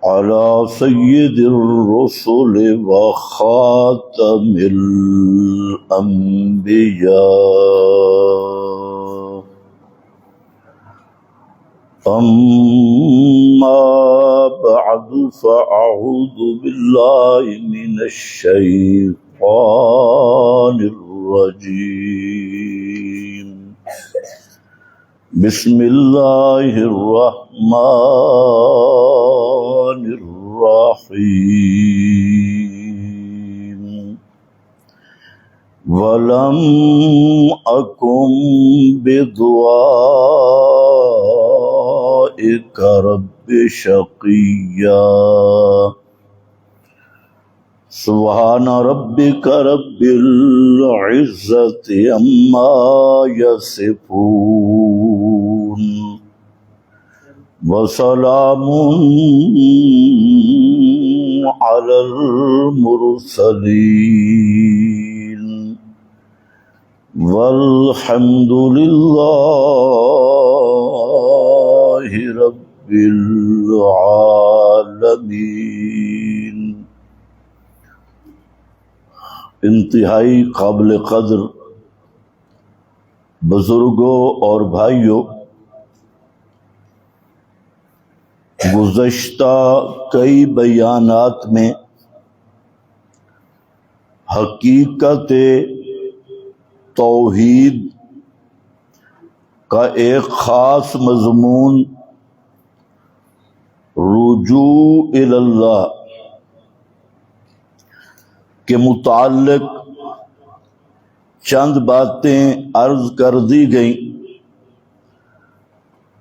على سيد الرسل وخاتم الأنبياء. أما بعد فأعوذ بالله من الشيطان الرجيم. بسم الله الرحمن الرحيم. ولم أكن بدعائك رب شقيا. سبحان ربك رب العزة عما يصفون وسلام على المرسلين والحمد لله رب العالمين. انتہائی قابل قدر بزرگوں اور بھائیوں، گزشتہ کئی بیانات میں حقیقت توحید کا ایک خاص مضمون رجوع الی اللہ کے متعلق چند باتیں عرض کر دی گئیں،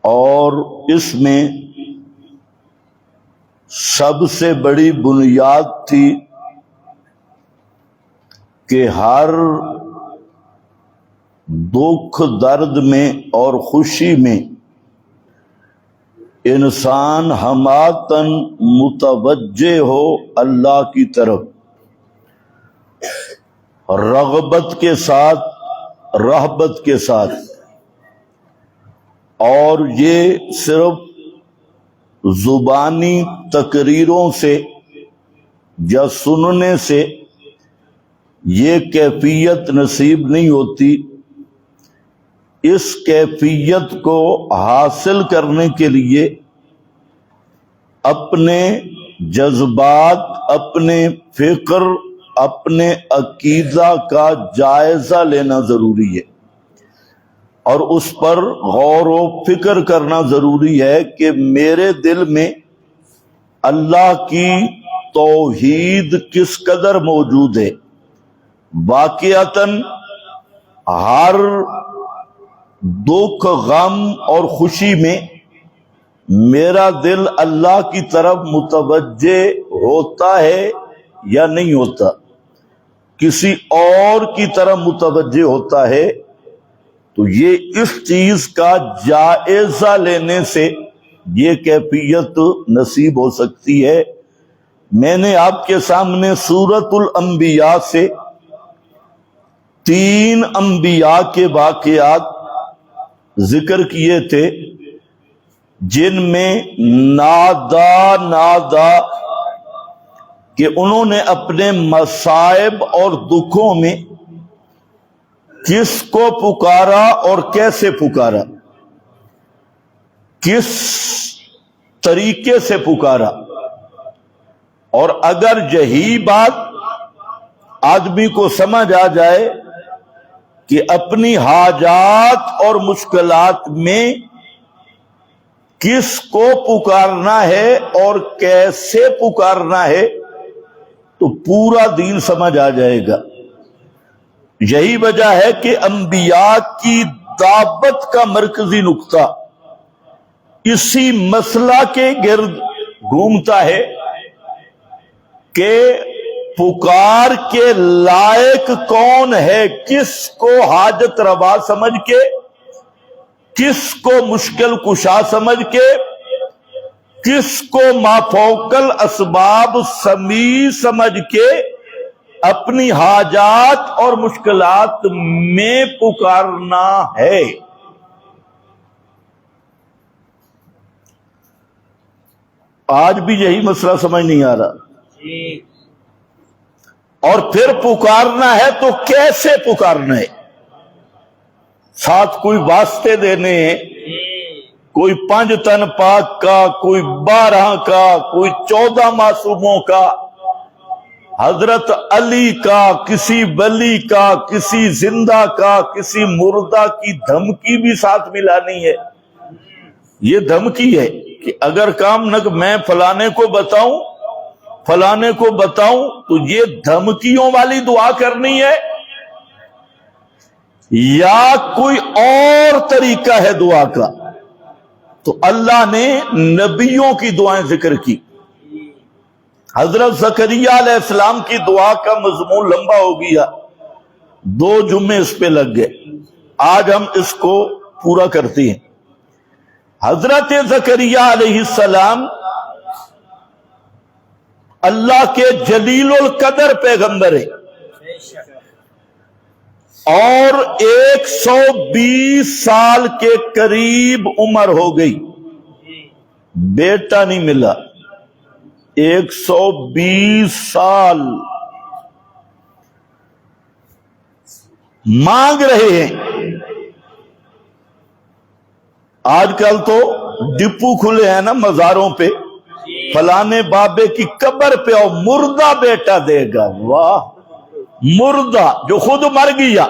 اور اس میں سب سے بڑی بنیاد تھی کہ ہر دکھ درد میں اور خوشی میں انسان ہماتن متوجہ ہو اللہ کی طرف، رغبت کے ساتھ، رہبت کے ساتھ، اور یہ صرف زبانی تقریروں سے یا سننے سے یہ کیفیت نصیب نہیں ہوتی. اس کیفیت کو حاصل کرنے کے لیے اپنے جذبات، اپنے فکر، اپنے عقیدہ کا جائزہ لینا ضروری ہے، اور اس پر غور و فکر کرنا ضروری ہے کہ میرے دل میں اللہ کی توحید کس قدر موجود ہے. واقعتاً ہر دکھ، غم اور خوشی میں میرا دل اللہ کی طرف متوجہ ہوتا ہے یا نہیں ہوتا، کسی اور کی طرف متوجہ ہوتا ہے. تو یہ اس چیز کا جائزہ لینے سے یہ کیفیت نصیب ہو سکتی ہے. میں نے آپ کے سامنے سورۃ الانبیاء سے 3 انبیاء کے واقعات ذکر کیے تھے، جن میں نادا کہ انہوں نے اپنے مصائب اور دکھوں میں کس کو پکارا اور کیسے پکارا، کس طریقے سے پکارا. اور اگر یہی بات آدمی کو سمجھ آ جائے کہ اپنی حاجات اور مشکلات میں کس کو پکارنا ہے اور کیسے پکارنا ہے، تو پورا دین سمجھ آ جائے گا. یہی وجہ ہے کہ انبیاء کی دعوت کا مرکزی نقطہ اسی مسئلہ کے گرد گھومتا ہے کہ پکار کے لائق کون ہے، کس کو حاجت روا سمجھ کے، کس کو مشکل کشا سمجھ کے، کس کو مافوق الاسباب سمیع سمجھ کے اپنی حاجات اور مشکلات میں پکارنا ہے. آج بھی یہی مسئلہ سمجھ نہیں آ رہا. اور پھر پکارنا ہے تو کیسے پکارنا ہے؟ ساتھ کوئی واسطے دینے ہیں، کوئی 5 تن پاک کا، کوئی 12 کا، کوئی 14 معصوموں کا، حضرت علی کا، کسی ولی کا، کسی زندہ کا، کسی مردہ کی دھمکی بھی ساتھ ملانی ہے. یہ دھمکی ہے کہ اگر کام نہ میں فلانے کو بتاؤں فلانے کو بتاؤں تو یہ دھمکیوں والی دعا کرنی ہے یا کوئی اور طریقہ ہے دعا کا؟ تو اللہ نے نبیوں کی دعائیں ذکر کی. حضرت زکریا علیہ السلام کی دعا کا مضمون لمبا ہو گیا، 2 جمعے اس پہ لگ گئے. آج ہم اس کو پورا کرتے ہیں. حضرت زکریا علیہ السلام اللہ کے جلیل القدر پیغمبر ہیں اور 120 سال کے قریب عمر ہو گئی، بیٹا نہیں ملا. 120 سال مانگ رہے ہیں. آج کل تو ڈپو کھلے ہیں نا مزاروں پہ، فلانے بابے کی قبر پہ آؤ، مردہ بیٹا دے گا. واہ، مردہ جو خود مر گیا،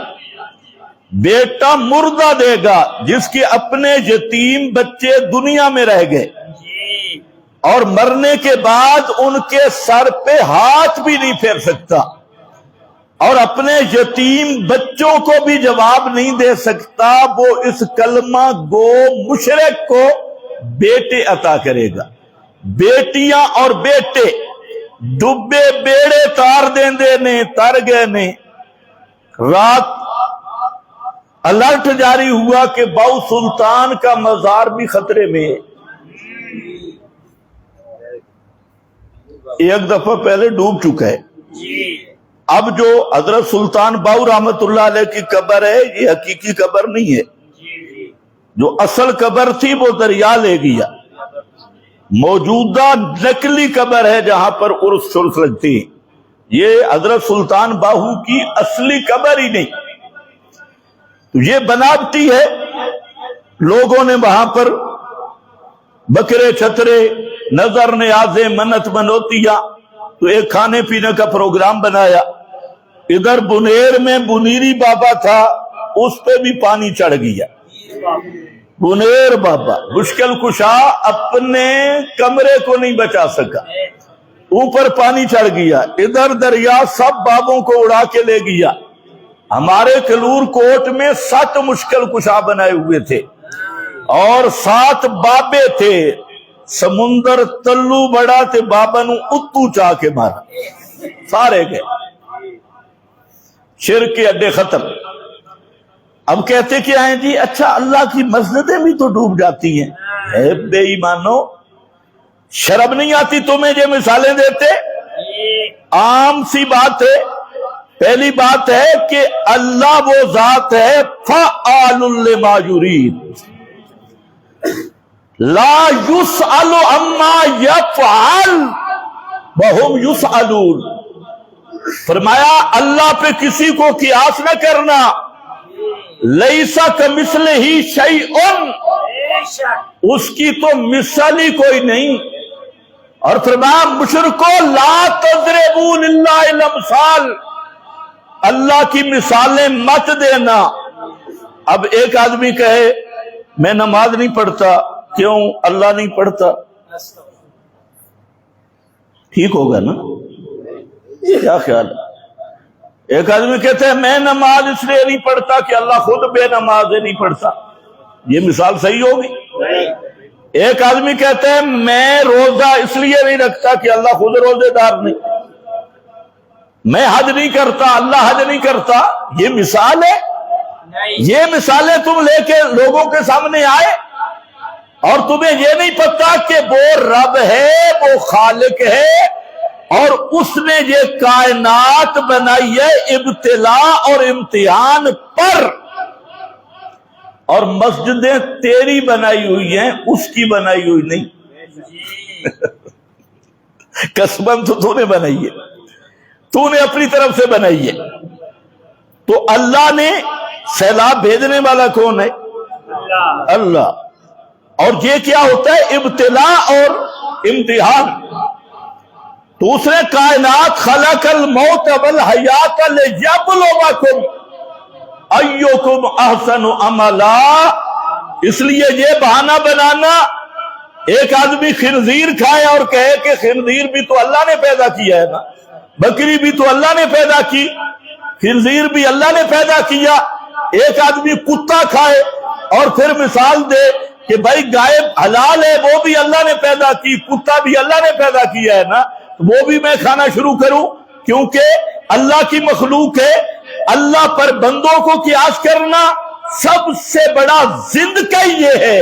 بیٹا مردہ دے گا جس کے اپنے یتیم بچے دنیا میں رہ گئے اور مرنے کے بعد ان کے سر پہ ہاتھ بھی نہیں پھیر سکتا اور اپنے یتیم بچوں کو بھی جواب نہیں دے سکتا. وہ اس کلمہ گو مشرک کو بیٹے عطا کرے گا. بیٹیاں اور بیٹے ڈبے بیڑے تار دیندے نے، تر گئے نے. رات الرٹ جاری ہوا کہ باؤ سلطان کا مزار بھی خطرے میں. ایک دفعہ پہلے ڈوب چکا ہے. اب جو حضرت سلطان باؤ رحمت اللہ علیہ کی قبر ہے یہ حقیقی قبر نہیں ہے، جو اصل قبر تھی وہ دریا لے گیا. موجودہ نقلی قبر ہے جہاں پر عرس شرس لگتی ہے. یہ حضرت سلطان باہو کی اصلی قبر ہی نہیں. تو یہ بناوٹی ہے. لوگوں نے وہاں پر بکرے چھترے، نظر نیازیں، منت منوتیاں، تو ایک کھانے پینے کا پروگرام بنایا. ادھر بنیر میں بنیری بابا تھا، اس پہ بھی پانی چڑھ گیا. بنیر بابا مشکل کشا اپنے کمرے کو نہیں بچا سکا، اوپر پانی چڑھ گیا. ادھر دریا سب بابوں کو اڑا کے لے گیا. ہمارے کلور کوٹ میں 7 مشکل کشا بنائے ہوئے تھے اور 7 بابے تھے. سمندر تلو بڑا تے بابا نو اتو چاہ کے مارا، سارے گئے. شرک کے اڈے ختم. اب کہتے کیا ہیں جی؟ اچھا اللہ کی مسجدیں بھی تو ڈوب جاتی ہیں. اے بے ایمانو، شرم نہیں آتی تمہیں یہ مثالیں دیتے؟ عام سی بات ہے. پہلی بات ہے کہ اللہ وہ ذات ہے فعال لما یرید، لا یسأل عما یفعل وہم یسألون. فرمایا اللہ پہ کسی کو قیاس نہ کرنا. لیسا کمثلہ شیء، اس کی تو مثال ہی کوئی نہیں. اور فرمایا مشرکو لا تضربوا للہ الامثال، اللہ کی مثالیں مت دینا. اب ایک آدمی کہے میں نماز نہیں پڑھتا، کیوں؟ اللہ نہیں پڑھتا. ٹھیک ہوگا نا؟ کیا خیال ہے؟ ایک آدمی کہتے ہیں میں نماز اس لیے نہیں پڑھتا کہ اللہ خود بے نماز نہیں پڑھتا. یہ مثال صحیح ہوگی؟ ایک آدمی کہتے ہیں میں روزہ اس لیے نہیں رکھتا کہ اللہ خود روزے دار نہیں. میں حج نہیں کرتا، اللہ حج نہیں کرتا. یہ مثال ہے. یہ مثالیں تم لے کے لوگوں کے سامنے آئے اور تمہیں یہ نہیں پتا کہ وہ رب ہے، وہ خالق ہے اور اس نے یہ کائنات بنائی ہے ابتلا اور امتحان پر. اور مسجدیں تیری بنائی ہوئی ہیں، اس کی بنائی ہوئی نہیں. قسمن تو نے بنائی ہے، تو نے اپنی طرف سے بنائی ہے۔ تو اللہ نے سیلاب بھیجنے والا کون ہے؟ اللہ۔ اور یہ کیا ہوتا ہے؟ ابتلاء اور امتحان۔ تو اس نے کائنات خلق الموت والحیات لیبلوکم ایکم احسن عملا۔ اس لیے یہ بہانہ بنانا، ایک آدمی خنزیر کھائے اور کہے کہ خنزیر بھی تو اللہ نے پیدا کیا ہے نا، بکری بھی تو اللہ نے پیدا کی، خنزیر بھی اللہ نے پیدا کیا۔ ایک آدمی کتا کھائے اور پھر مثال دے کہ بھائی گائے حلال ہے، وہ بھی اللہ نے پیدا کی، کتا بھی اللہ نے پیدا کیا ہے نا، وہ بھی میں کھانا شروع کروں؟ کیونکہ اللہ کی مخلوق ہے۔ اللہ پر بندوں کو قیاس کرنا سب سے بڑا ضد کا یہ ہے۔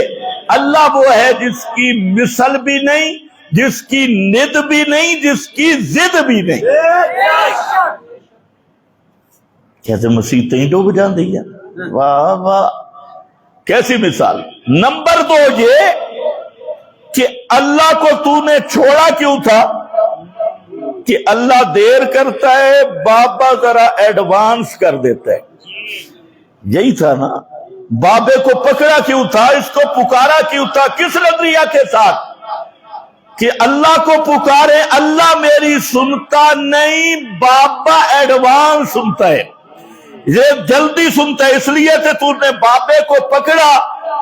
اللہ وہ ہے جس کی مثل بھی نہیں، جس کی ند بھی نہیں، جس کی ضد بھی نہیں۔ کیسے مسیحتیں ہی ڈوب جان دیا، واہ واہ، کیسی مثال۔ نمبر 2 یہ کہ اللہ کو تو نے چھوڑا کیوں تھا؟ کہ اللہ دیر کرتا ہے، بابا ذرا ایڈوانس کر دیتا ہے، یہی تھا نا۔ بابے کو پکڑا کیوں تھا؟ اس کو پکارا کیوں تھا؟ کس نظریہ کے ساتھ؟ کہ اللہ کو پکارے، اللہ میری سنتا نہیں، بابا ایڈوانس سنتا ہے، یہ جلدی سنتا ہے۔ اس لیے کہ تو نے بابے کو پکڑا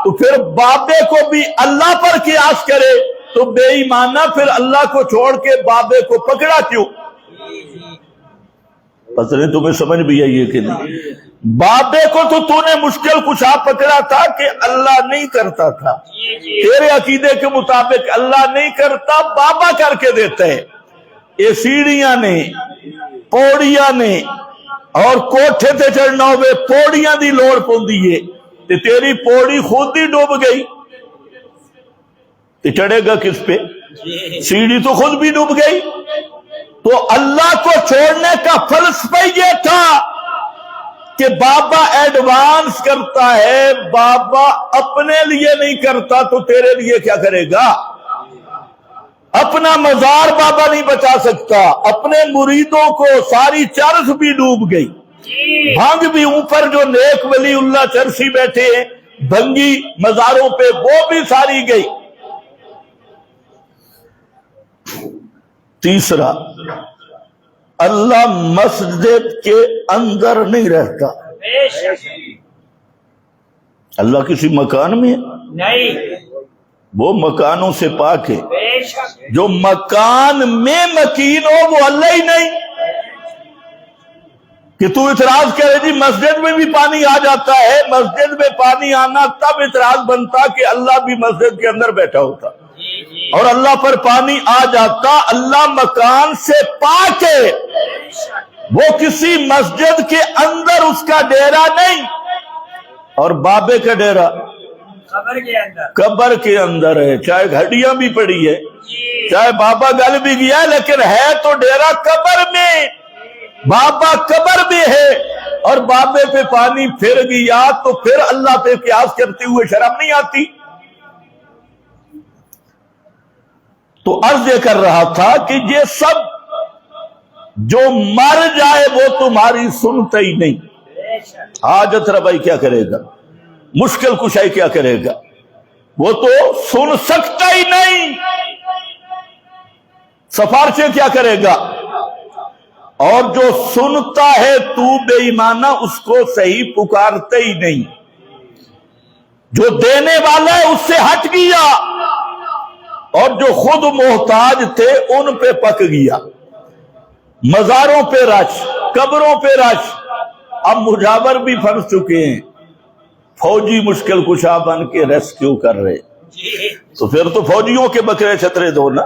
تو پھر بابے کو بھی اللہ پر قیاس کرے تو بے ایمانہ پھر اللہ کو چھوڑ کے بابے کو پکڑا کیوں؟ پتہ نہیں تمہیں سمجھ بھی آئی ہے کہ نہیں؟ بابے کو تو نے مشکل کشا پکڑا تھا کہ اللہ نہیں کرتا تھا، تیرے عقیدے کے مطابق اللہ نہیں کرتا، بابا کر کے دیتا ہے۔ یہ سیڑھیاں نے، پوڑیاں نے، اور کوٹھے تے چڑھنا ہوئے پوڑیاں دی لوڑ پوندی ہے، تے تیری پوڑی خود ہی ڈوب گئی، تے چڑھے گا کس پہ؟ سیڑھی تو خود بھی ڈوب گئی۔ تو اللہ کو چھوڑنے کا فلسفہ یہ تھا کہ بابا ایڈوانس کرتا ہے، بابا اپنے لیے نہیں کرتا تو تیرے لیے کیا کرے گا؟ اپنا مزار بابا نہیں بچا سکتا، اپنے مریدوں کو ساری چرس بھی ڈوب گئی، بھنگ بھی اوپر جو نیک ولی اللہ چرسی بیٹھے ہیں بھنگی مزاروں پہ، وہ بھی ساری گئی۔ تیسرا، اللہ مسجد کے اندر نہیں رہتا، اللہ کسی مکان میں نہیں، وہ مکانوں سے پاک ہے۔ جو مکان میں مکین ہو وہ اللہ ہی نہیں۔ کہ تو اعتراض کرے جی مسجد میں بھی پانی آ جاتا ہے، مسجد میں پانی آنا تب اعتراض بنتا کہ اللہ بھی مسجد کے اندر بیٹھا ہوتا اور اللہ پر پانی آ جاتا۔ اللہ مکان سے پاک ہے، وہ کسی مسجد کے اندر اس کا ڈیرا نہیں۔ اور بابے کا ڈیرا قبر کے اندر ہے، چاہے گھڑیاں بھی پڑی ہے، چاہے بابا گل بھی گیا ہے، لیکن ہے تو ڈیرا قبر میں، بابا قبر میں ہے۔ اور بابے پہ پانی پھر گیا تو پھر اللہ پہ قیاس کرتے ہوئے شرم نہیں آتی؟ تو عرض یہ کر رہا تھا کہ یہ سب جو مر جائے وہ تمہاری سنتا ہی نہیں۔ حاجت ربائی کیا کرے گا؟ مشکل کشائی کیا کرے گا؟ وہ تو سن سکتا ہی نہیں۔ سفارشیں کیا کرے گا؟ اور جو سنتا ہے تو بے ایمانہ اس کو صحیح پکارتے ہی نہیں۔ جو دینے والا ہے اس سے ہٹ گیا، اور جو خود محتاج تھے ان پہ پک گیا۔ مزاروں پہ رش، قبروں پہ رش۔ اب مجاور بھی پھنس چکے ہیں، فوجی مشکل کشا بن کے ریسکیو کر رہے، تو پھر تو فوجیوں کے بکرے چھترے دو نا۔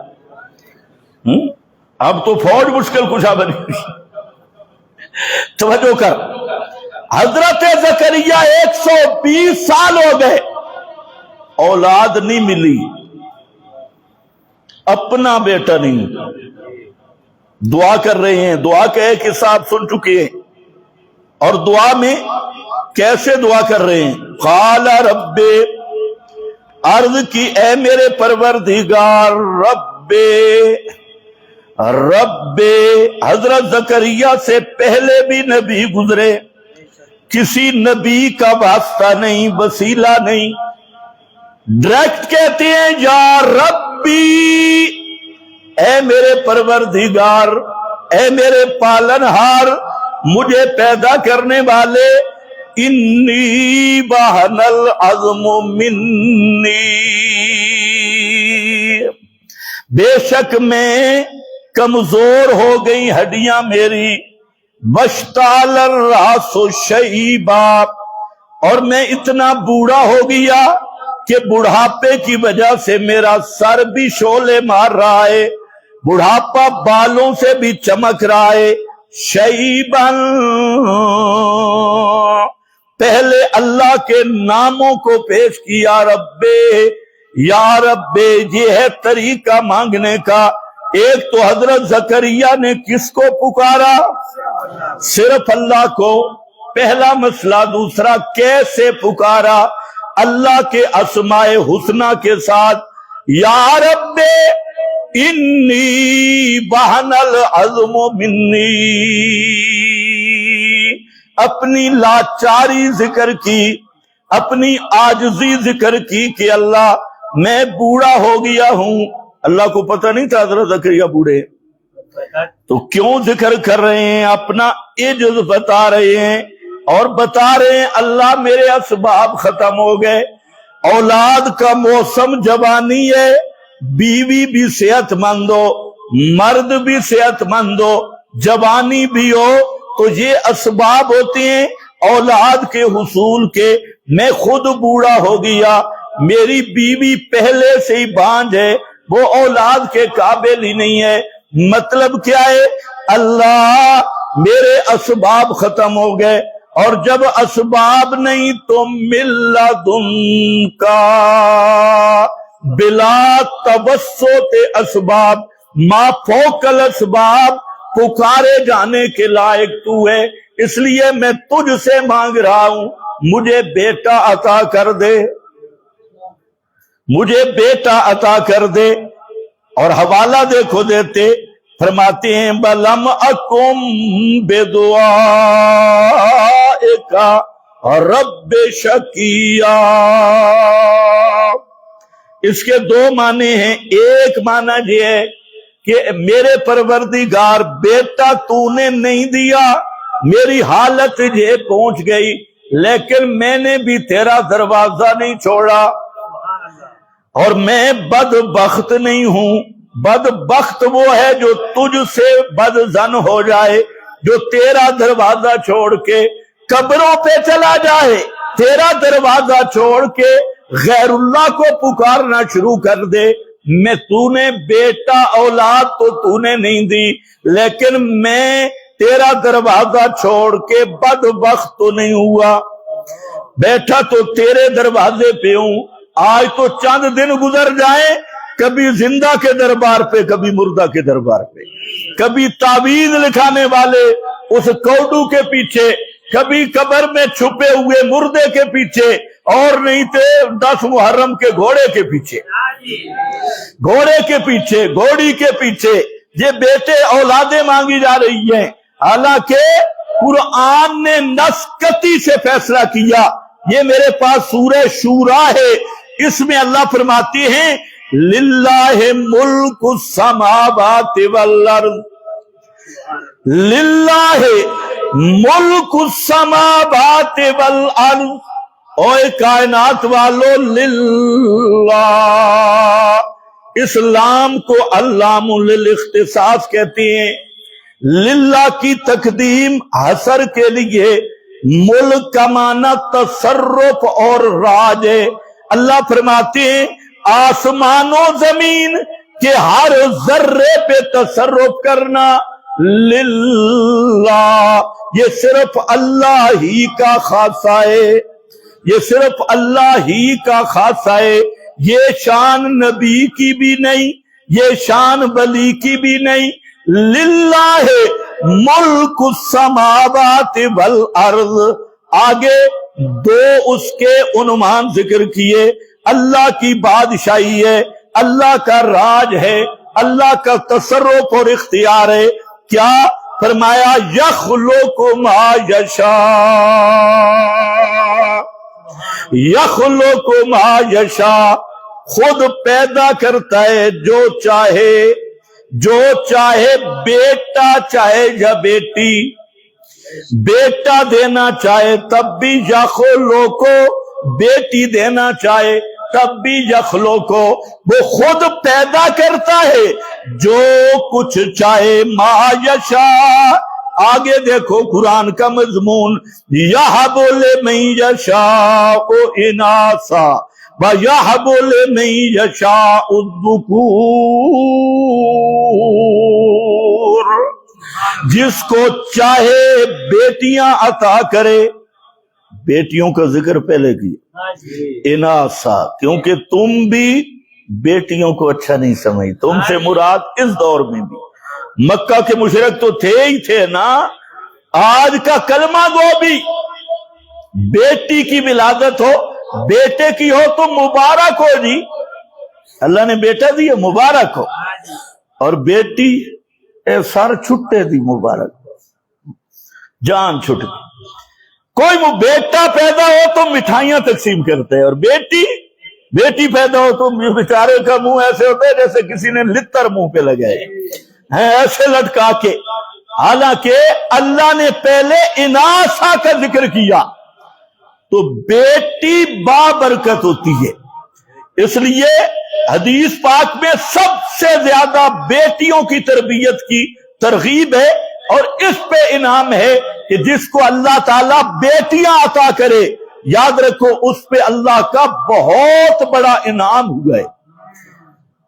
اب تو فوج مشکل کشا بنی۔ توجہ کر، حضرت زکریا 120 سال ہو گئے، اولاد نہیں ملی، اپنا بیٹا نہیں۔ دعا کر رہے ہیں، دعا کا ایک حصہ آپ سن چکے ہیں، اور دعا میں کیسے دعا کر رہے ہیں؟ قال رب، عرض کی اے میرے پروردگار، رب رب حضرت زکریا سے پہلے بھی نبی گزرے، کسی نبی کا واسطہ نہیں، وسیلہ نہیں، ڈائریکٹ کہتے ہیں یا ربی، اے میرے پروردگار، اے میرے پالنہار، مجھے پیدا کرنے والے، انی بہن العظم منی، بے شک میں کمزور ہو گئی ہڈیاں میری، بشتعل الراس شیبا، اور میں اتنا بوڑھا ہو گیا کہ بڑھاپے کی وجہ سے میرا سر بھی شعلے مار رہا ہے، بڑھاپا بالوں سے بھی چمک رہا ہے، شیبن، پہلے اللہ کے ناموں کو پیش کیا، ربے یا ربے، یہ ہے طریقہ مانگنے کا۔ ایک تو حضرت زکریا نے کس کو پکارا؟ صرف اللہ کو، پہلا مسئلہ۔ دوسرا، کیسے پکارا؟ اللہ کے اسماء حسنہ کے ساتھ، یا رب انی بہن العظم منی، اپنی لاچاری ذکر کی، اپنی عاجزی ذکر کی کہ اللہ میں بوڑھا ہو گیا ہوں۔ اللہ کو پتہ نہیں تھا حضرت زکریا بوڑھے، تو کیوں ذکر کر رہے ہیں؟ اپنا عجز بتا رہے ہیں، اور بتا رہے ہیں اللہ میرے اسباب ختم ہو گئے، اولاد کا موسم جوانی ہے، بیوی بھی صحت مند ہو، مرد بھی صحت مند ہو، جوانی بھی ہو، تو یہ اسباب ہوتے ہیں اولاد کے حصول کے۔ میں خود بوڑھا ہو گیا، میری بیوی پہلے سے ہی بانجھ ہے، وہ اولاد کے قابل ہی نہیں ہے۔ مطلب کیا ہے؟ اللہ میرے اسباب ختم ہو گئے، اور جب اسباب نہیں تو من لدن کا بلا توسط اسباب ما فوق الاسباب، پکارے جانے کے لائق تو ہے، اس لیے میں تجھ سے مانگ رہا ہوں، مجھے بیٹا عطا کر دے، مجھے بیٹا عطا کر دے۔ اور حوالہ دیکھو دیتے، فرماتے ہیں بلم اکم بدعائک رب شقیا۔ اس کے دو معنی ہیں۔ ایک معنی یہ ہے کہ میرے پروردگار بیٹا تو نے نہیں دیا، میری حالت یہ پہنچ گئی، لیکن میں نے بھی تیرا دروازہ نہیں چھوڑا، اور میں بدبخت نہیں ہوں۔ بدبخت وہ ہے جو تجھ سے بدظن ہو جائے، جو تیرا دروازہ چھوڑ کے قبروں پہ چلا جائے، تیرا دروازہ چھوڑ کے غیر اللہ کو پکارنا شروع کر دے۔ میں تو نے بیٹا اولاد تو نے نہیں دی، لیکن میں تیرا دروازہ چھوڑ کے بدبخت تو نہیں ہوا، بیٹھا تو تیرے دروازے پہ ہوں۔ آج تو چند دن گزر جائیں، کبھی زندہ کے دربار پہ، کبھی مردہ کے دربار پہ، کبھی تعویذ لکھانے والے اس کوڈو کے پیچھے، کبھی قبر میں چھپے ہوئے مردے کے پیچھے، اور نہیں تھے 10 محرم کے گھوڑے کے پیچھے، گھوڑے کے پیچھے، گھوڑی کے پیچھے یہ بیٹے اولادیں مانگی جا رہی ہیں۔ حالانکہ قرآن نے نسکتی سے فیصلہ کیا۔ یہ میرے پاس سورہ شورا ہے، اس میں اللہ فرماتے ہیں للہ ملک السماوات والارض، للہ ملک السماوات والارض، اوے کائنات والو للہ۔ اسلام کو علام للاختصاص کہتے ہیں۔ للہ کی تقدیم حصر کے لیے، ملک کا معنی تصرف اور راج ہے۔ اللہ فرماتے ہیں آسمان و زمین کے ہر ذرے پہ تصرف کرنا للہ، یہ صرف اللہ ہی کا خاصہ ہے، یہ صرف اللہ ہی کا خاصہ ہے۔ یہ شان نبی کی بھی نہیں، یہ شان ولی کی بھی نہیں۔ للہ ملک السماوات والارض، آگے دو اس کے عنوان ذکر کیے۔ اللہ کی بادشاہی ہے، اللہ کا راج ہے، اللہ کا تصرف اور اختیار ہے. کیا فرمایا؟ یخلق ما یشاء، یخلق ما یشاء، خود پیدا کرتا ہے جو چاہے، جو چاہے بیٹا چاہے یا بیٹی، بیٹا دینا چاہے تب بھی یخلق، بیٹی دینا چاہے تب بھی یخلق، وہ خود پیدا کرتا ہے جو کچھ چاہے. ما یشاء، آگے دیکھو قرآن کا مضمون، یہب لمن یشاء اناثا ویہب لمن یشاء الذکور، جس کو چاہے بیٹیاں عطا کرے. بیٹیوں کا ذکر پہلے کیا، اناثا، کیونکہ تم بھی بیٹیوں کو اچھا نہیں سمجھ، تم سے مراد اس دور میں بھی مکہ کے مشرک تو تھے ہی تھے نا، آج کا کلمہ گو بھی بیٹی کی ولادت ہو، بیٹے کی ہو تو مبارک ہو جی، اللہ نے بیٹا دیا مبارک ہو، اور بیٹی سر چھٹے دی مبارک، جان چھٹ گئی. کوئی بیٹا پیدا ہو تو مٹھائیاں تقسیم کرتے ہیں، اور بیٹی پیدا ہو تو بیچارے کا منہ ایسے ہوتا ہے جیسے کسی نے لتر منہ پہ لگائے ہیں، ایسے لٹکا کے. حالانکہ اللہ نے پہلے اناثا کا ذکر کیا تو بیٹی بابرکت ہوتی ہے، اس لیے حدیث پاک میں سب سے زیادہ بیٹیوں کی تربیت کی ترغیب ہے، اور اس پہ انعام ہے کہ جس کو اللہ تعالیٰ بیٹیاں عطا کرے، یاد رکھو اس پہ اللہ کا بہت بڑا انعام ہوا ہے.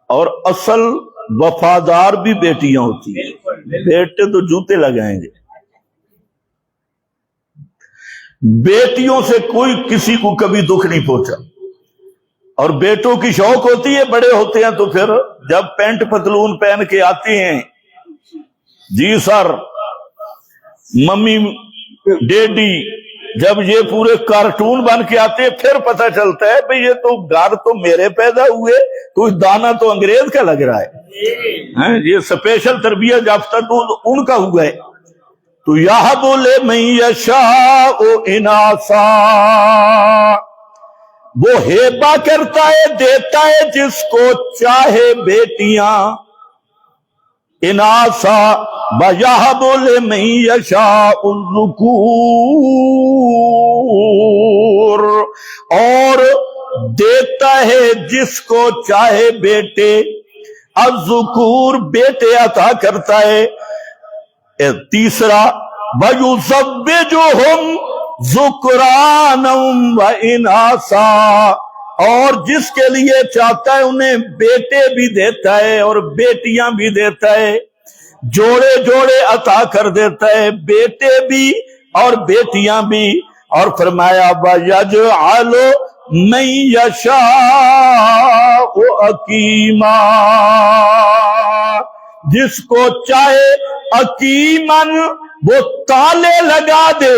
اور اصل وفادار بھی بیٹیاں ہوتی ہیں، بیٹے تو جوتے لگائیں گے. بیٹیوں سے کوئی کسی کو کبھی دکھ نہیں پہنچا، اور بیٹوں کی شوق ہوتی ہے، بڑے ہوتے ہیں تو پھر جب پینٹ پتلون پہن کے آتے ہیں، جی سر ممی ڈیڈی، جب یہ پورے کارٹون بن کے آتے ہیں پھر پتہ چلتا ہے بھئی یہ تو گھر تو میرے پیدا ہوئے، کوئی دانا تو انگریز کا لگ رہا ہے، یہ سپیشل تربیت یافتہ تو ان کا ہوا ہے. تو یہب لمن یشاء اناثا، وہ ہیبہ کرتا ہے، دیتا ہے جس کو چاہے بیٹیاں. اناثا ویہب لمن یشاء الذکور، اور دیتا ہے جس کو چاہے بیٹے. الذکور، بیٹے عطا کرتا ہے. تیسرا وَيُزَوِّجُهُمْ ذُكْرَانًا وَإِنَاثًا، اور جس کے لیے چاہتا ہے انہیں بیٹے بھی دیتا ہے اور بیٹیاں بھی دیتا ہے، جوڑے جوڑے عطا کر دیتا ہے، بیٹے بھی اور بیٹیاں بھی. اور فرمایا وَيَجْعَلُ مَن يَشَاءُ عَقِيمًا، جس کو چاہے عقیمن، وہ تالے لگا دے،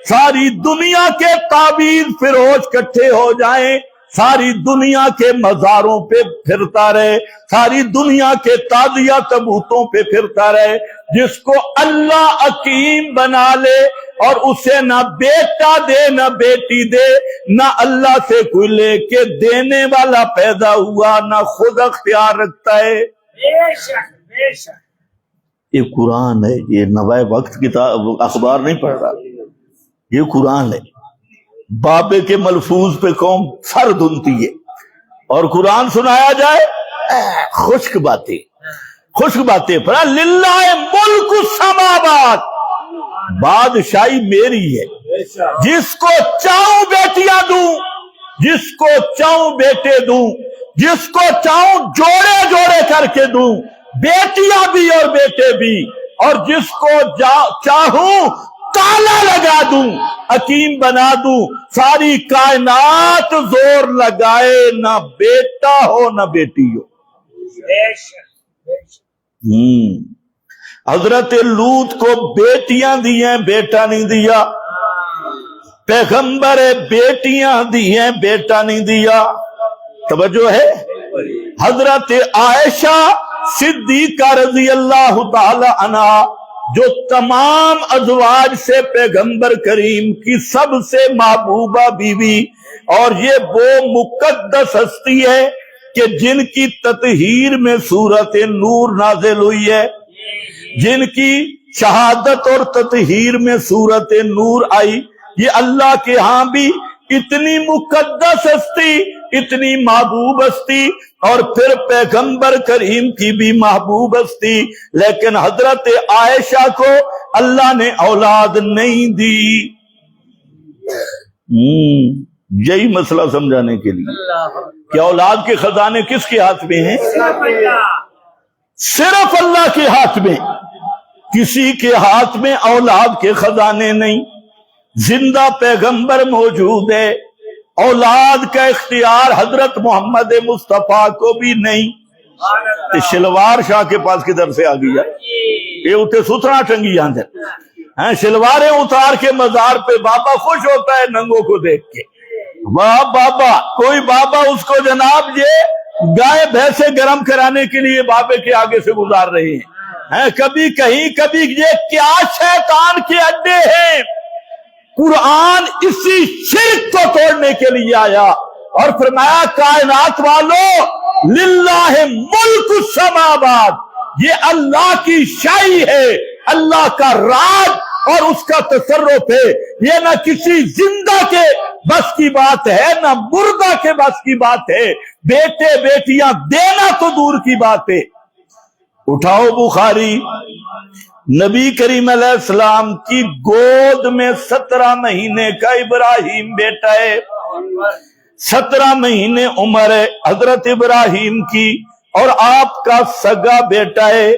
ساری دنیا کے تعویذ فروش کٹھے ہو جائیں، ساری دنیا کے مزاروں پہ پھرتا رہے، ساری دنیا کے تازیہ تبوتوں پہ پھرتا رہے. جس کو اللہ عقیم بنا لے اور اسے نہ بیٹا دے نہ بیٹی دے، نہ اللہ سے کوئی لے کے دینے والا پیدا ہوا، نہ خود اختیار رکھتا ہے. یہ قرآن ہے، یہ نوائے وقت کتاب اخبار نہیں پڑھ رہا، یہ قرآن ہے. بابے کے ملفوظ پہ قوم سر دھنتی ہے، اور قرآن سنایا جائے خشک باتیں، خشک باتیں. پر للہ ملک السماوات، بادشاہی میری ہے، جس کو چاہوں بیٹیاں دوں، جس کو چاہوں بیٹے دوں، جس کو چاہوں جوڑے جوڑے کر کے دوں، بیٹیاں بھی اور بیٹے بھی، اور جس کو چاہوں تالا لگا دوں، حکیم بنا دوں. ساری کائنات زور لگائے، نہ بیٹا ہو نہ بیٹی ہو. حضرت لوط کو بیٹیاں دی ہیں، بیٹا نہیں دیا. پیغمبر بیٹیاں دی ہیں، بیٹا نہیں دیا. توجہ ہے. حضرت عائشہ صدیقہ رضی اللہ تعالی عنہ جو تمام ازواج سے پیغمبر کریم کی سب سے محبوبہ بیوی، اور یہ وہ مقدس ہستی ہے کہ جن کی تطہیر میں سورت نور نازل ہوئی ہے، جن کی شہادت اور تطہیر میں سورت نور آئی، یہ اللہ کے ہاں بھی اتنی مقدس ہستی، اتنی محبوب ہستی، اور پھر پیغمبر کریم کی بھی محبوب ہستی، لیکن حضرت عائشہ کو اللہ نے اولاد نہیں دی۔ یہی مسئلہ سمجھانے کے لیے کہ اولاد کے خزانے کس کے ہاتھ میں ہیں؟ صرف اللہ کے ہاتھ میں، کسی کے ہاتھ میں اولاد کے خزانے نہیں۔ زندہ پیغمبر موجود ہے، اولاد کا اختیار حضرت محمد مصطفیٰ کو بھی نہیں۔ شلوار شاہ کے پاس کدھر سے آ گیا؟ یہ اٹھے سترا ٹنگی اندر شلواریں اتار کے مزار پہ بابا خوش ہوتا ہے ننگوں کو دیکھ کے۔ واہ بابا، کوئی بابا اس کو جناب یہ گائے بھینسیں گرم کرانے کے لیے بابے کے آگے سے گزار رہے ہیں، کبھی کہیں کبھی یہ کیا شیطان کے اڈے ہیں۔ قرآن اسی شرک کو توڑنے کے لیے آیا اور فرمایا کائنات والو للہ ملک السماوات، یہ اللہ کی شاہی ہے، اللہ کا راج اور اس کا تصرف ہے۔ یہ نہ کسی زندہ کے بس کی بات ہے، نہ مردہ کے بس کی بات ہے۔ بیٹے بیٹیاں دینا تو دور کی بات ہے۔ اٹھاؤ بخاری، نبی کریم علیہ السلام کی گود میں 17 مہینے کا ابراہیم بیٹا ہے، 17 مہینے عمر ہے حضرت ابراہیم کی، اور آپ کا سگا بیٹا ہے،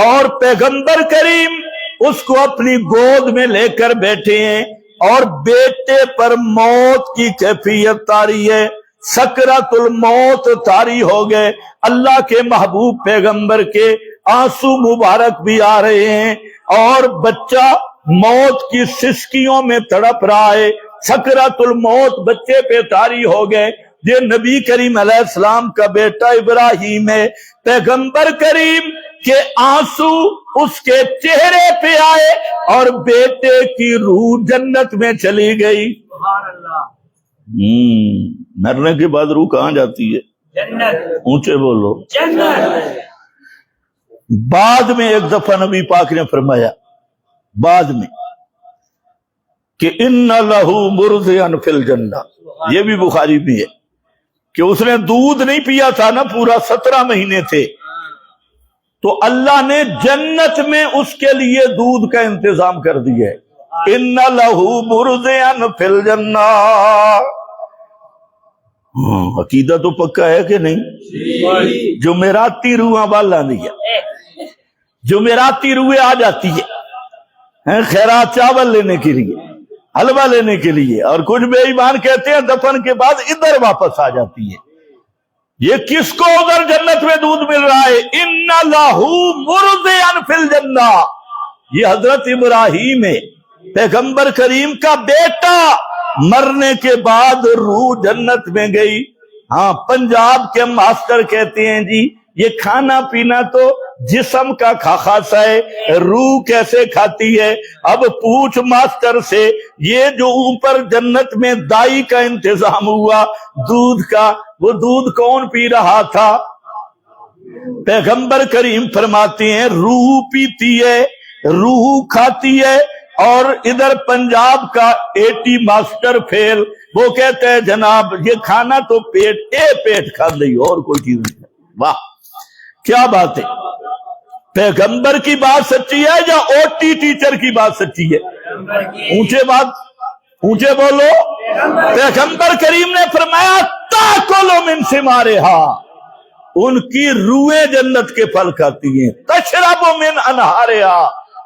اور پیغمبر کریم اس کو اپنی گود میں لے کر بیٹھے ہیں، اور بیٹے پر موت کی کیفیت طاری ہے، سکرات الموت طاری ہو گئے۔ اللہ کے محبوب پیغمبر کے آنسو مبارک بھی آ رہے ہیں، اور بچہ موت کی سسکیوں میں تڑپ رہا ہے، سکرات الموت بچے پہ طاری ہو گئے۔ یہ نبی کریم علیہ السلام کا بیٹا ابراہیم ہے، پیغمبر کریم کے آنسو اس کے چہرے پہ آئے اور بیٹے کی روح جنت میں چلی گئی۔ سبحان اللہ۔ مرنے کے بعد روح کہاں جاتی ہے؟ جنت۔ اونچے بولو جنت۔ بعد میں ایک دفعہ نبی پاک نے فرمایا بعد میں کہ ان لہو مرضعا فی الجنہ، یہ بھی بخاری میں ہے کہ اس نے دودھ نہیں پیا تھا نا، پورا 17 مہینے تھے، تو اللہ نے جنت میں اس کے لیے دودھ کا انتظام کر دیا ہے۔ ان لہو مرضعا فی الجنہ۔ عقیدہ تو پکا ہے کہ نہیں؟ جمعراتی روحاں والا نہیں ہے، جمعراتی روحیں آ جاتی ہے خیرات چاول لینے کے لیے، حلوہ لینے کے لیے، اور کچھ بے ایمان کہتے ہیں دفن کے بعد ادھر واپس آ جاتی ہے۔ یہ کس کو ادھر جنت میں دودھ مل رہا ہے؟ ان لہو مرضعا فی الجنہ، یہ حضرت ابراہیم ہے، پیغمبر کریم کا بیٹا، مرنے کے بعد روح جنت میں گئی۔ ہاں، پنجاب کے ماسٹر کہتے ہیں جی یہ کھانا پینا تو جسم کا خاصا ہے، روح کیسے کھاتی ہے؟ اب پوچھ ماسٹر سے، یہ جو اوپر جنت میں دائی کا انتظام ہوا دودھ کا، وہ دودھ کون پی رہا تھا؟ پیغمبر کریم فرماتے ہیں روح پیتی ہے، روح کھاتی ہے۔ اور ادھر پنجاب کا 80 ماسٹر فیل، وہ کہتے ہیں جناب یہ کھانا تو پیٹ کھا رہی اور کوئی چیز نہیں۔ واہ کیا بات ہے! پیغمبر کی بات سچی ہے یا اوٹی ٹیچر کی بات سچی ہے؟ اونچے بولو۔ پیغمبر کریم نے فرمایا تاکلوا من ثمارہا، ان کی روحیں جنت کے پھل کھاتی ہیں، تشرب من انہارہا،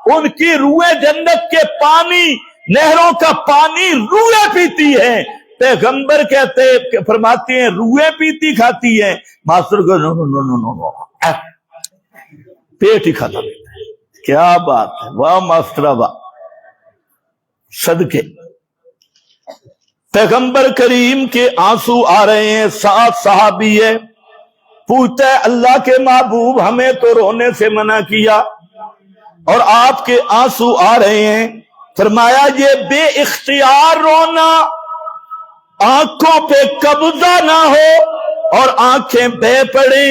ان کی روحیں جنت کے پانی، نہروں کا پانی روحیں پیتی ہیں۔ پیغمبر کہتے فرماتے ہیں روحیں پیتی کھاتی ہیں، ماسٹر کو نو نو نو نو نو نو پیٹ ہی کھاتا پیتا ہے۔ کیا بات ہے! واہ ماسٹر واہ، صدقے پیغمبر کریم کے آنسو آ رہے ہیں، 7 صحابی ہے، پوچھتا ہے اللہ کے محبوب ہمیں تو رونے سے منع کیا اور آپ کے آنسو آ رہے ہیں. فرمایا یہ بے اختیار رونا، آنکھوں پہ قبضہ نہ ہو اور آنکھیں بہ پڑیں.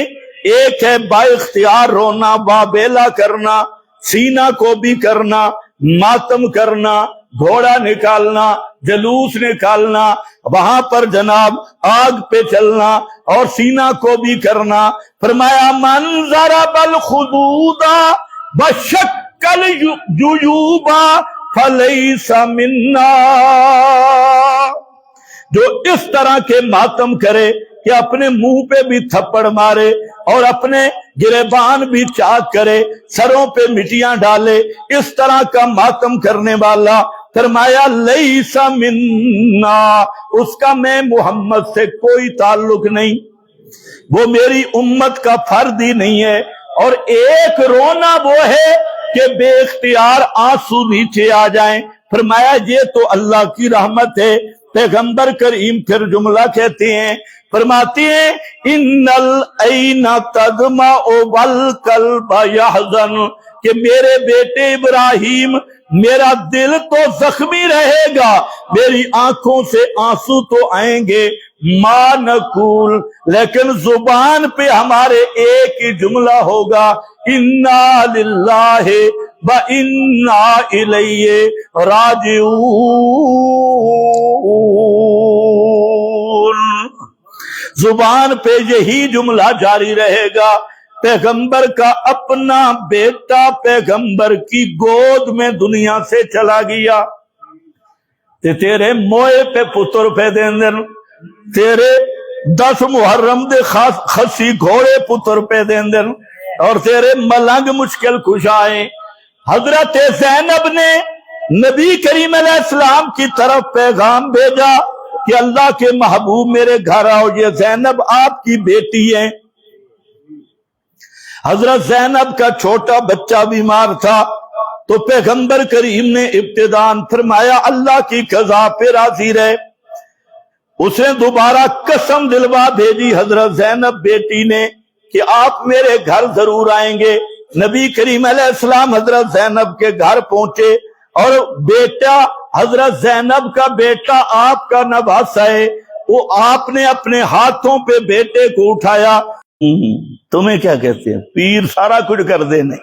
ایک ہے با اختیار رونا، بابیلا کرنا، سینہ کو بھی کرنا، ماتم کرنا، گھوڑا نکالنا، جلوس نکالنا، وہاں پر جناب آگ پہ چلنا اور سینہ کو بھی کرنا. فرمایا منظر بالخدودا بشکل جیوبا فلیس منا، جو اس طرح کے ماتم کرے کہ اپنے منہ پہ بھی تھپڑ مارے اور اپنے گریبان بھی چاک کرے، سروں پہ مٹیاں ڈالے، اس طرح کا ماتم کرنے والا فرمایا لیس منا، اس کا میں محمد سے کوئی تعلق نہیں، وہ میری امت کا فرد ہی نہیں ہے. اور ایک رونا وہ ہے کہ بے اختیار آنسو نیچے آ جائیں. فرمایا یہ تو اللہ کی رحمت ہے. پیغمبر کریم پھر جملہ کہتے ہیں، فرماتے ہیں ان العین تدمع والقلب یحزن، کہ میرے بیٹے ابراہیم میرا دل تو زخمی رہے گا، میری آنکھوں سے آنسو تو آئیں گے، ما نقول، لیکن زبان پہ ہمارے ایک ہی جملہ ہوگا، انا للہ و انا الیہ راجعون. زبان پہ یہی جملہ جاری رہے گا. پیغمبر کا اپنا بیٹا پیغمبر کی گود میں دنیا سے چلا گیا، تے تیرے موئے پہ پتر پہ دین دن، تیرے 10 محرم دے خسی گھوڑے پتر پہ دین دن، اور تیرے ملنگ مشکل کشائیں. حضرت زینب نے نبی کریم علیہ السلام کی طرف پیغام بھیجا کہ اللہ کے محبوب میرے گھر آؤ، یہ زینب آپ کی بیٹی ہے. حضرت زینب کا چھوٹا بچہ بیمار تھا تو پیغمبر کریم نے ابتداءً فرمایا اللہ کی قضا پہ راضی رہے. اس نے دوبارہ قسم دلوا بھیجی حضرت زینب بیٹی نے کہ آپ میرے گھر ضرور آئیں گے. نبی کریم علیہ السلام حضرت زینب کے گھر پہنچے اور بیٹا حضرت زینب کا بیٹا آپ کا نواسا ہے، وہ آپ نے اپنے ہاتھوں پہ بیٹے کو اٹھایا. تمہیں کیا کہتے ہیں، پیر سارا کچھ کر دینے.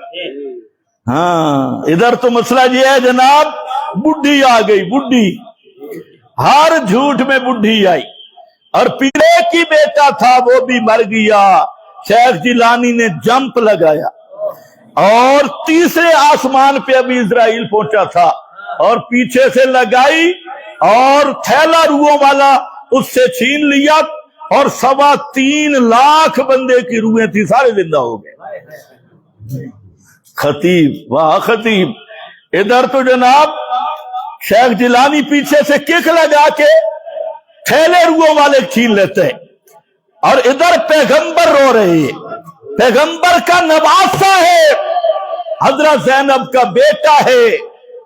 ہاں ادھر تو مسئلہ یہ ہے جناب، بڈھی آ گئی، بڈھی ہر جھوٹ میں بڈھی آئی، اور پیرے کی بیٹا تھا وہ بھی مر گیا. شیخ جیلانی نے جمپ لگایا اور تیسرے آسمان پہ ابھی اسرائیل پہنچا تھا اور پیچھے سے لگائی اور تھیلا روحوں والا اس سے چھین لیا اور 3.25 لاکھ بندے کی روحیں تھی، سارے زندہ ہو گئے. خطیب، واہ خطیب. ادھر تو جناب شیخ جیلانی پیچھے سے کک لگا کے تھیلے روحوں والے چھین لیتے ہیں، اور ادھر پیغمبر رو رہے ہیں. پیغمبر کا نواسا ہے، حضرت زینب کا بیٹا ہے،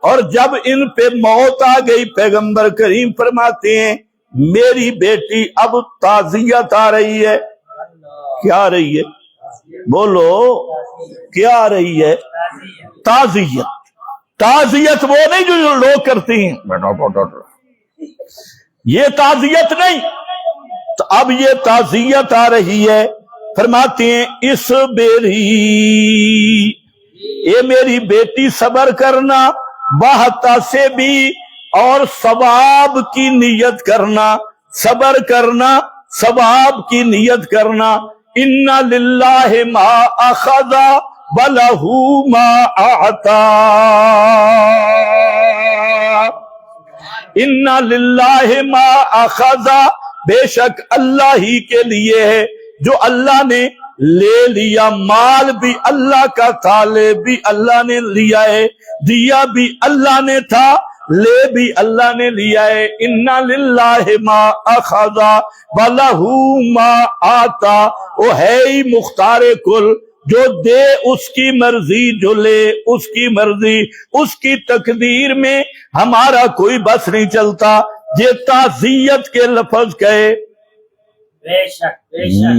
اور جب ان پہ موت آ گئی پیغمبر کریم فرماتے ہیں میری بیٹی اب تعزیت آ رہی ہے. کیا آ رہی ہے؟ بولو کیا آ رہی ہے؟ تعزیت. تعزیت وہ نہیں جو لوگ کرتی ہیں، یہ تعزیت نہیں. تو اب یہ تعزیت آ رہی ہے. فرماتے ہیں اس بیری، یہ میری بیٹی صبر کرنا، بہتا سے بھی، اور ثواب کی نیت کرنا، صبر کرنا، ثواب کی نیت کرنا. ان للہ ما اخذ وَلَهُ مَا أَعْطَى. ان للہ ما اخذ، بے شک اللہ ہی کے لیے ہے جو اللہ نے لے لیا. مال بھی اللہ کا تھا، لے بھی اللہ نے لیا ہے، دیا بھی اللہ نے تھا، لے بھی اللہ نے لیا ہے. ان للہ ما اخذ وَلَهُ مَا آتَى، وہ ہے ہی مختار کل، جو دے اس کی مرضی، جو لے اس کی مرضی. اس کی تقدیر میں ہمارا کوئی بس نہیں چلتا. یہ تعزیت کے لفظ کہے. بے شک بے شک.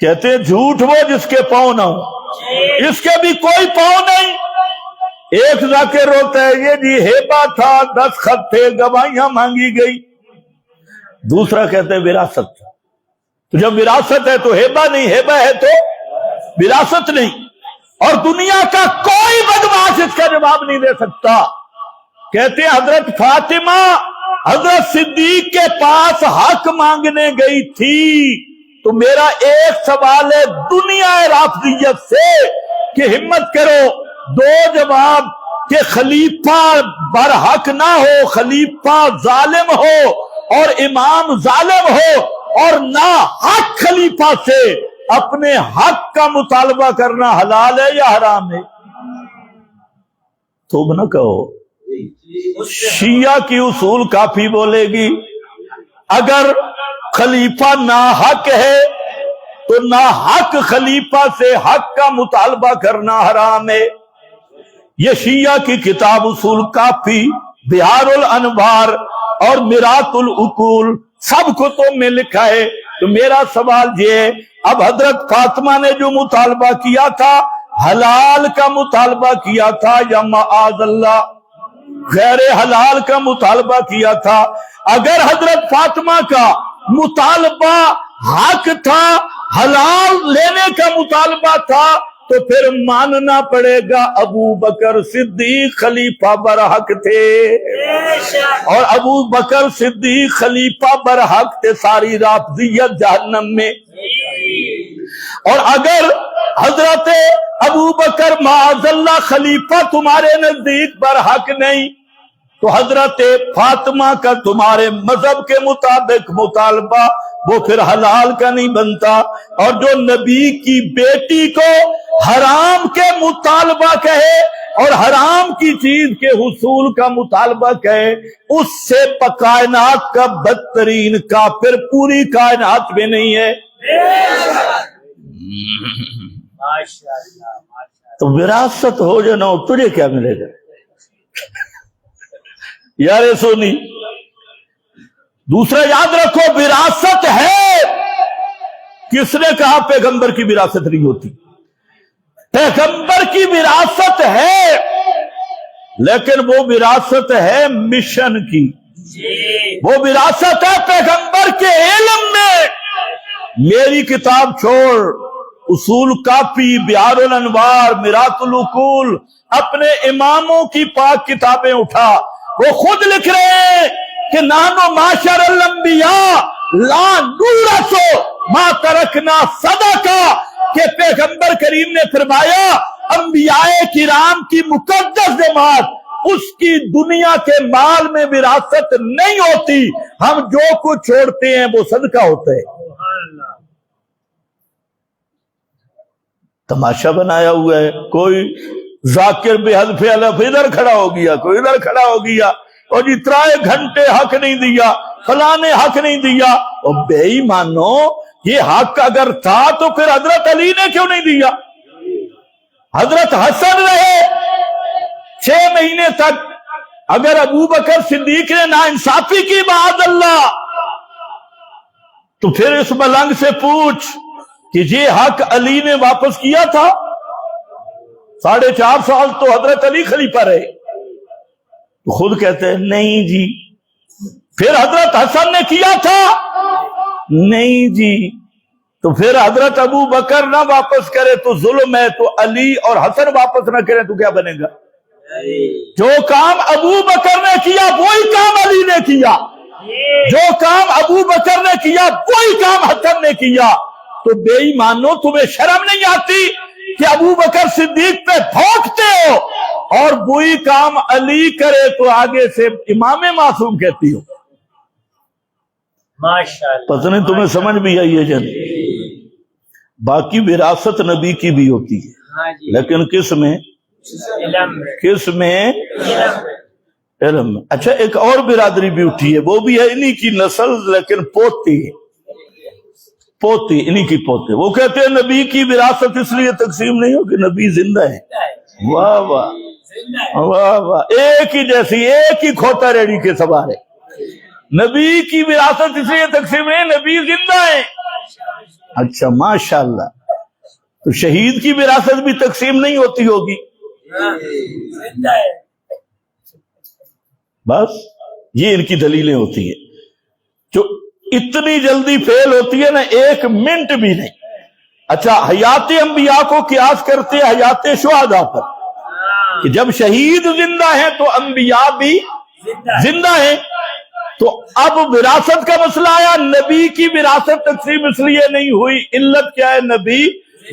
کہتے ہیں جھوٹ وہ جس کے پاؤں نہ ہو، اس کے بھی کوئی پاؤں نہیں۔ ایک ذاکر روتا ہے یہ جی ہیبا تھا، 10 خط تھے، گواہیاں مانگی گئی۔ دوسرا کہتے ہیں وراثت تھا۔ تو جب وراثت ہے تو ہیبا نہیں، ہیبا ہے تو وراثت نہیں۔ اور دنیا کا کوئی بدمعاش اس کا جواب نہیں دے سکتا۔ کہتے ہیں حضرت فاطمہ حضرت صدیق کے پاس حق مانگنے گئی تھی، تو میرا ایک سوال ہے دنیا رافضیت سے کہ ہمت کرو 2 جواب کہ خلیفہ برحق نہ ہو، خلیفہ ظالم ہو اور امام ظالم ہو، اور نہ حق خلیفہ سے اپنے حق کا مطالبہ کرنا حلال ہے یا حرام ہے؟ تو نہ کہو۔ شیعہ کی اصول کافی بولے گی اگر خلیفہ ناحق ہے تو ناحق خلیفہ سے حق کا مطالبہ کرنا حرام ہے۔ یہ شیعہ کی کتاب اصول کافی، بہار الانوار اور میرات العقول سب کتب میں لکھا ہے۔ تو میرا سوال یہ ہے، اب حضرت فاطمہ نے جو مطالبہ کیا تھا حلال کا مطالبہ کیا تھا یا معاذ اللہ غیر حلال کا مطالبہ کیا تھا؟ اگر حضرت فاطمہ کا مطالبہ حق تھا، حلال لینے کا مطالبہ تھا، تو پھر ماننا پڑے گا ابو بکر صدیق خلیفہ برحق تھے، اور ابو بکر صدیق خلیفہ برحق تھے، ساری رافضیت جہنم میں۔ اور اگر حضرت ابو بکر معاذ اللہ خلیفہ تمہارے نزدیک برحق نہیں، تو حضرت فاطمہ کا تمہارے مذہب کے مطابق مطالبہ وہ پھر حلال کا نہیں بنتا۔ اور جو نبی کی بیٹی کو حرام کے مطالبہ کہے اور حرام کی چیز کے حصول کا مطالبہ کہے، اس سے کائنات کا بدترین کافر پوری کائنات میں نہیں ہے۔ تو وراثت ہو یا نہ ہو تجھے کیا ملے گا یار سونی؟ دوسرا یاد رکھو، وراثت ہے۔ کس نے کہا پیغمبر کی وراثت نہیں ہوتی؟ پیغمبر کی وراثت ہے، لیکن وہ وراثت ہے مشن کی، وہ وراثت ہے پیغمبر کے علم میں۔ میری کتاب چھوڑ، اصول کافی، بہار الانوار، میرات العقول، اپنے اماموں کی پاک کتابیں اٹھا، وہ خود لکھ رہے ہیں کہ نانو معاشر الانبیاء لا نورث ما ترکنا صدقہ، کہ پیغمبر کریم نے فرمایا انبیاء کرام کی مقدس جماعت اس کی دنیا کے مال میں وراثت نہیں ہوتی، ہم جو کچھ چھوڑتے ہیں وہ صدقہ ہوتا ہے۔ تماشا بنایا ہوا ہے، کوئی ذاکر بے حلف الف ادھر کھڑا ہو گیا، کوئی ادھر کھڑا ہو گیا، اور اتنا گھنٹے حق نہیں دیا، فلاں نے حق نہیں دیا۔ اور بے ایمانو، یہ حق اگر تھا تو پھر حضرت علی نے کیوں نہیں دیا؟ حضرت حسن رہے 6 مہینے تک، اگر ابو بکر صدیق نے ناانصافی کی معاذ اللہ، تو پھر اس ملنگ سے پوچھ کہ یہ حق علی نے واپس کیا تھا؟ 4.5 سال تو حضرت علی خلیفہ رہے، تو خود کہتے ہیں نہیں جی۔ پھر حضرت حسن نے کیا تھا؟ نہیں جی۔ تو پھر حضرت ابو بکر نہ واپس کرے تو ظلم ہے، تو علی اور حسن واپس نہ کرے تو کیا بنے گا؟ جو کام ابو بکر نے کیا وہی کام علی نے کیا، جو کام ابو بکر نے کیا وہی کام حسن نے کیا۔ تو بے ایمانو، تمہیں شرم نہیں آتی کہ ابو بکر صدیق پہ بھونکتے ہو، اور وہی کام علی کرے تو آگے سے امام معصوم کہتی ہو؟ پتہ نہیں تمہیں سمجھ بھی آئی ہے جن؟ باقی وراثت نبی کی بھی ہوتی ہے، لیکن کس میں؟ کس میں؟ علم میں۔ اچھا، ایک اور برادری بھی اٹھی ہے، وہ بھی ہے انہی کی نسل، لیکن پوتی انہی کی پوتے۔ وہ کہتے ہیں نبی کی وراثت اس لیے تقسیم نہیں ہو کہ نبی زندہ ہے۔ واہ واہ واہ واہ، ایک ہی جیسی، ایک ہی کھوتا ریڑی کے سوار ہے۔ نبی کی وراثت اس لیے تقسیم نہیں، نبی زندہ ہے۔ اچھا ماشاءاللہ، تو شہید کی وراثت بھی تقسیم نہیں ہوتی ہوگی؟ بس یہ ان کی دلیلیں ہوتی ہیں جو اتنی جلدی فیل ہوتی ہے نا، ایک منٹ بھی نہیں۔ اچھا، حیات انبیاء کو قیاس کرتے ہیں حیات شہداء پر، کہ جب شہید زندہ ہیں تو انبیاء بھی زندہ ہیں۔ تو اب وراثت کا مسئلہ آیا، نبی کی وراثت تقسیم اس لیے نہیں ہوئی، علت کیا ہے؟ نبی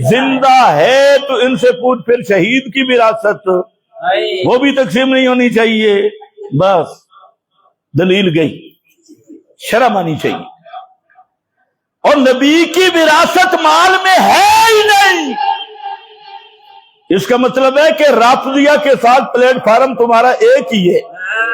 زندہ ہے، تو ان سے پوچھ پھر شہید کی وراثت وہ بھی تقسیم نہیں ہونی چاہیے۔ بس دلیل گئی، شرم آنی چاہیے۔ اور نبی کی وراثت مال میں ہے ہی نہیں، اس کا مطلب ہے کہ رافضیہ کے ساتھ پلیٹ فارم تمہارا ایک ہی ہے۔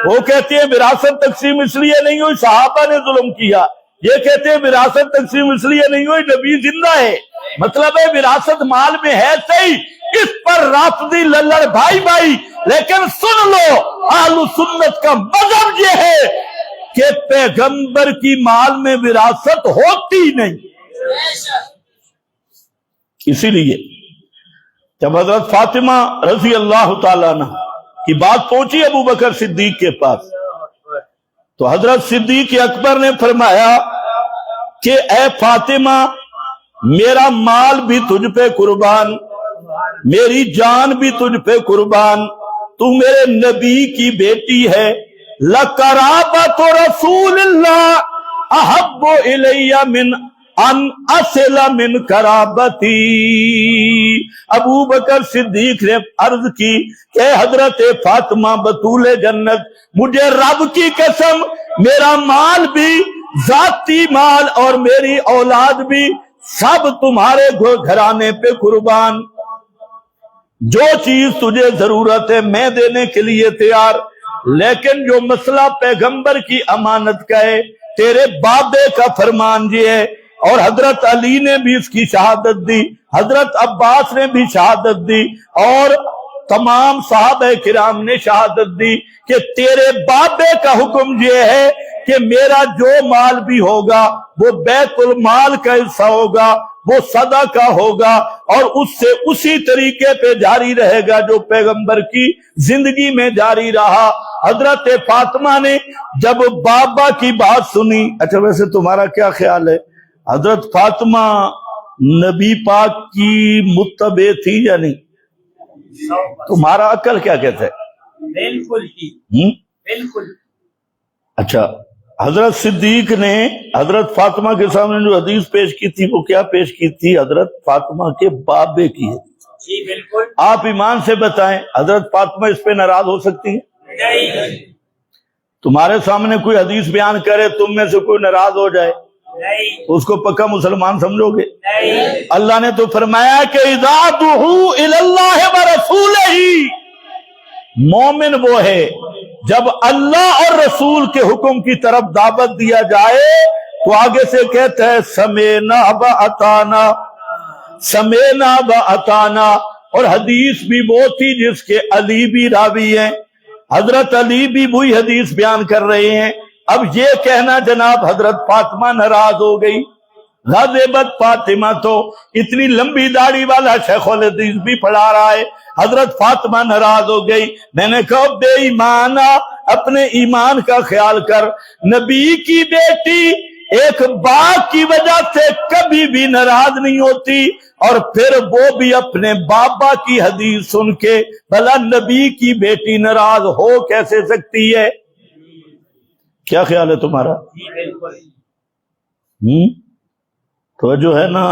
وہ کہتے ہیں وراثت تقسیم اس لیے نہیں ہوئی صحابہ نے ظلم کیا، یہ کہتے ہیں وراثت تقسیم اس لیے نہیں ہوئی نبی زندہ ہے۔ مطلب ہے وراثت مال میں ہے صحیح، اس پر رافضی للڑ بھائی بھائی، لیکن سن لو اہل سنت کا مذہب یہ ہے کہ پیغمبر کی مال میں وراثت ہوتی نہیں۔ اسی لیے جب حضرت فاطمہ رضی اللہ تعالیٰ عنہ کی بات پہنچی ابو بکر صدیق کے پاس، تو حضرت صدیق اکبر نے فرمایا کہ اے فاطمہ، میرا مال بھی تجھ پہ قربان، میری جان بھی تجھ پہ قربان، تو میرے نبی کی بیٹی ہے، لَقَرَابَةُ رَسُولِ اللَّهِ أَحَبُّ إِلَيَّ مِنْ ان اصل من قرابتی۔ ابو بکر صدیق نے عرض کی کہ حضرت فاطمہ بطول جنت، مجھے رب کی قسم میرا مال بھی، ذاتی مال اور میری اولاد بھی، سب تمہارے گھرانے پہ قربان۔ جو چیز تجھے ضرورت ہے میں دینے کے لیے تیار، لیکن جو مسئلہ پیغمبر کی امانت کا ہے، تیرے بابے کا فرمان یہ ہے، اور حضرت علی نے بھی اس کی شہادت دی، حضرت عباس نے بھی شہادت دی، اور تمام صحابہ کرام نے شہادت دی کہ تیرے بابے کا حکم یہ ہے کہ میرا جو مال بھی ہوگا وہ بیت المال کا حصہ ہوگا، وہ صدقہ ہوگا، اور اس سے اسی طریقے پہ جاری رہے گا جو پیغمبر کی زندگی میں جاری رہا۔ حضرت فاطمہ نے جب بابا کی بات سنی، اچھا ویسے تمہارا کیا خیال ہے، حضرت فاطمہ نبی پاک کی متبع تھی یا نہیں؟ تمہارا عقل کیا کہتا ہے؟ بالکل بالکل۔ اچھا، حضرت صدیق نے حضرت فاطمہ کے سامنے جو حدیث پیش کی تھی وہ کیا پیش کی تھی؟ حضرت فاطمہ کے بابے کی حدیث۔ جی بالکل۔ آپ ایمان سے بتائیں حضرت فاطمہ اس پہ ناراض ہو سکتی ہیں؟ نہیں۔ تمہارے سامنے کوئی حدیث بیان کرے، تم میں سے کوئی ناراض ہو جائے، اس کو پکا مسلمان سمجھو گے؟ اللہ نے تو فرمایا کہ اذا دعوا الی اللہ ورسولہ، مومن وہ ہے جب اللہ اور رسول کے حکم کی طرف دعوت دیا جائے تو آگے سے کہتا ہے سمعنا وأطعنا، سمعنا وأطعنا۔ اور حدیث بھی وہ تھی جس کے علی بھی راوی ہیں، حضرت علی بھی وہی حدیث بیان کر رہے ہیں۔ اب یہ کہنا جناب حضرت فاطمہ ناراض ہو گئی، غضبت فاطمہ، تو اتنی لمبی داڑھی والا شیخ الحدیث بھی پڑھا رہا ہے، حضرت فاطمہ ناراض ہو گئی۔ میں نے کہا بے ایمانا، اپنے ایمان کا خیال کر، نبی کی بیٹی ایک باپ کی وجہ سے کبھی بھی ناراض نہیں ہوتی، اور پھر وہ بھی اپنے بابا کی حدیث سن کے، بھلا نبی کی بیٹی ناراض ہو کیسے سکتی ہے؟ کیا خیال ہے تمہارا؟ توجہ ہے نا؟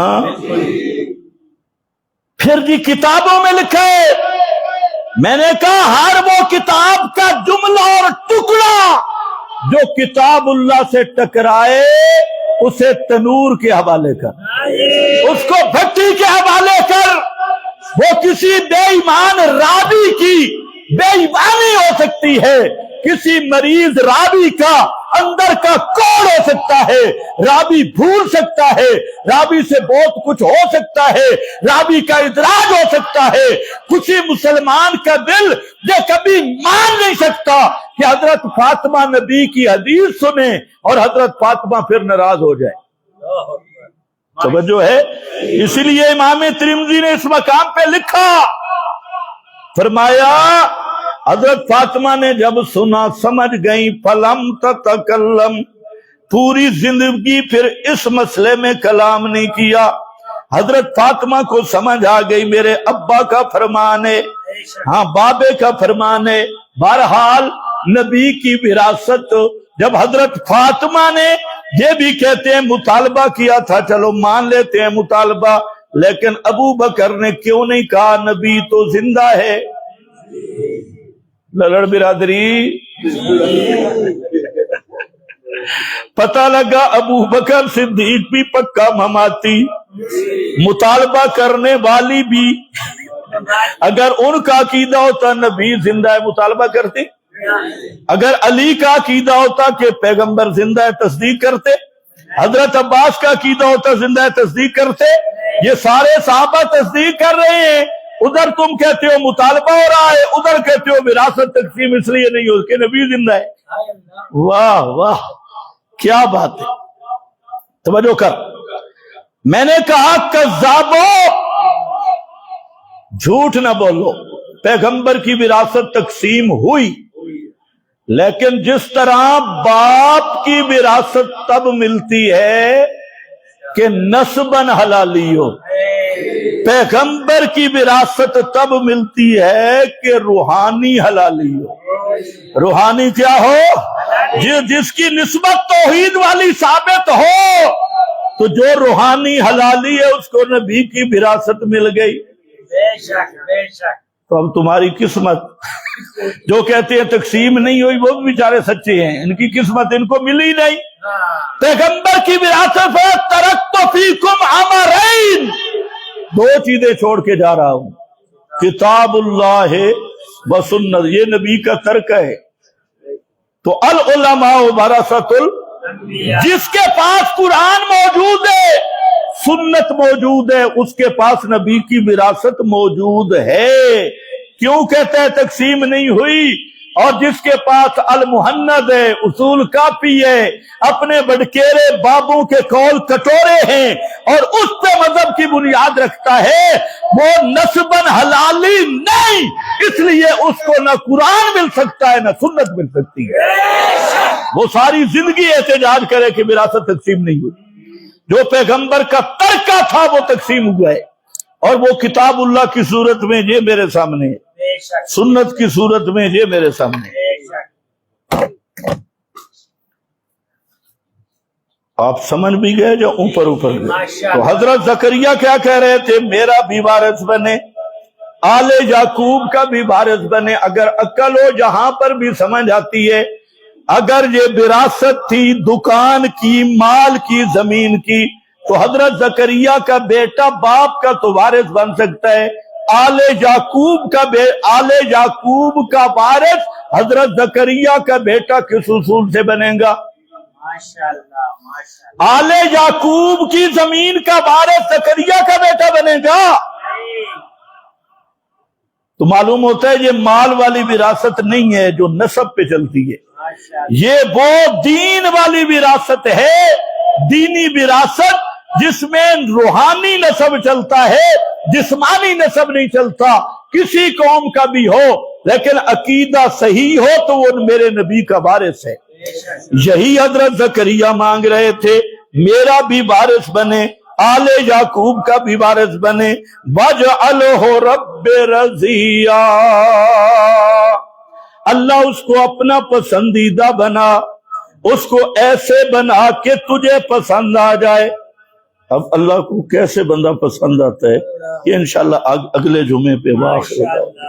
پھر جی کتابوں میں لکھا ہے، میں نے کہا ہر وہ کتاب کا جملہ اور ٹکڑا جو کتاب اللہ سے ٹکرائے اسے تنور کے حوالے کر، اس کو بھٹی کے حوالے کر۔ وہ کسی بے ایمان راوی کی بے ایمانی ہو سکتی ہے، کسی مریض راوی کا اندر کا کوڑ ہو سکتا ہے، راوی بھول سکتا ہے، راوی سے بہت کچھ ہو سکتا ہے، راوی کا ادراج ہو سکتا ہے۔ کسی مسلمان کا دل یہ کبھی مان نہیں سکتا کہ حضرت فاطمہ نبی کی حدیث سنے اور حضرت فاطمہ پھر ناراض ہو جائے۔ توجہ ہے؟ اسی لیے امام ترمذی نے اس مقام پہ لکھا، فرمایا حضرت فاطمہ نے جب سنا سمجھ گئی، فلم تتکلم، پوری زندگی پھر اس مسئلے میں کلام نہیں کیا۔ حضرت فاطمہ کو سمجھ آ گئی میرے ابا کا فرمان ہے، ہاں بابے کا فرمان ہے۔ بہرحال نبی کی وراثت جب حضرت فاطمہ نے یہ بھی کہتے ہیں مطالبہ کیا تھا، چلو مان لیتے ہیں مطالبہ، لیکن ابو بکر نے کیوں نہیں کہا نبی تو زندہ ہے؟ لڑ برادری، پتہ لگا ابو بکر صدیق بھی پکا مماتی، مطالبہ کرنے والی بھی، اگر ان کا عقیدہ ہوتا نبی زندہ ہے مطالبہ کرتے، اگر علی کا عقیدہ ہوتا کہ پیغمبر زندہ ہے تصدیق کرتے، حضرت عباس کا عقیدہ ہوتا زندہ ہے تصدیق کرتے، یہ سارے صحابہ تصدیق کر رہے ہیں، ادھر تم کہتے ہو مطالبہ ہو رہا ہے، ادھر کہتے ہو وراثت تقسیم اس لیے نہیں ہو کہ نبی زندہ ہے۔ واہ واہ کیا بات ہے، توجہ کر۔ میں نے کہا کذابو، جھوٹ نہ بولو، پیغمبر کی وراثت تقسیم ہوئی، لیکن جس طرح باپ کی وراثت تب ملتی ہے کہ نسباً حلالی ہو، پیغمبر کی وراثت تب ملتی ہے کہ روحانی حلالی ہو۔ روحانی کیا ہو؟ جس کی نسبت توحید والی ثابت ہو، تو جو روحانی حلالی ہے اس کو نبی کی وراثت مل گئی۔ بے شک بے شک۔ تو اب تمہاری قسمت، جو کہتے ہیں تقسیم نہیں ہوئی وہ بھی بیچارے سچے ہیں، ان کی قسمت ان کو ملی نہیں۔ پیغمبر کی وراثت ہے ترکت فیکم امرین، دو چیزیں چھوڑ کے جا رہا ہوں، کتاب اللہ و سنت، یہ نبی کا ترک ہے۔ تو العلماء ورثۃ الانبیاء، جس کے پاس قرآن موجود ہے، سنت موجود ہے، اس کے پاس نبی کی وراثت موجود ہے۔ کیوں کہتے ہیں تقسیم نہیں ہوئی؟ اور جس کے پاس المحند ہے، اصول کافی ہے، اپنے بڑکیرے بابوں کے قول کٹورے ہیں، اور اس پہ مذہب کی بنیاد رکھتا ہے، وہ نسباً حلالی نہیں، اس لیے اس کو نہ قرآن مل سکتا ہے نہ سنت مل سکتی ہے۔ وہ ساری زندگی احتجاج کرے کہ وراثت تقسیم نہیں ہوئی۔ جو پیغمبر کا ترکہ تھا وہ تقسیم ہوا ہے، اور وہ کتاب اللہ کی صورت میں یہ میرے سامنے ہے، سنت کی صورت میں یہ میرے سامنے ہے۔ آپ سمجھ بھی گئے جو اوپر گئے؟ تو حضرت زکریا کیا کہہ رہے تھے؟ میرا بھی وارث بنے، آل یعقوب کا بھی وارث بنے۔ اگر عقل ہو جہاں پر بھی سمجھ آتی ہے، اگر یہ وراثت تھی دکان کی، مال کی، زمین کی، تو حضرت زکریا کا بیٹا باپ کا تو وارث بن سکتا ہے، آل یعقوب کا وارث حضرت زکریا کا بیٹا کس اصول سے بنے گا؟ آل یعقوب کی زمین کا وارث زکریا کا بیٹا بنے گا؟ تو معلوم ہوتا ہے یہ مال والی وراثت نہیں ہے جو نسب پہ چلتی ہے، یہ وہ دین والی وراثت ہے، دینی وراثت جس میں روحانی نسب چلتا ہے، جسمانی نسب نہیں چلتا، کسی قوم کا بھی ہو، لیکن عقیدہ صحیح ہو تو وہ میرے نبی کا وارث ہے۔ یہی حضرت زکریا مانگ رہے تھے، میرا بھی وارث بنے، آل یعقوب کا بھی وارث بنے، وَاجْعَلْهُ رَبِّ رَضِيًّا، اللہ اس کو اپنا پسندیدہ بنا، اس کو ایسے بنا کہ تجھے پسند آ جائے۔ اب اللہ کو کیسے بندہ پسند آتا ہے یہ انشاءاللہ اگلے جمعے پہ واقع ہوگا۔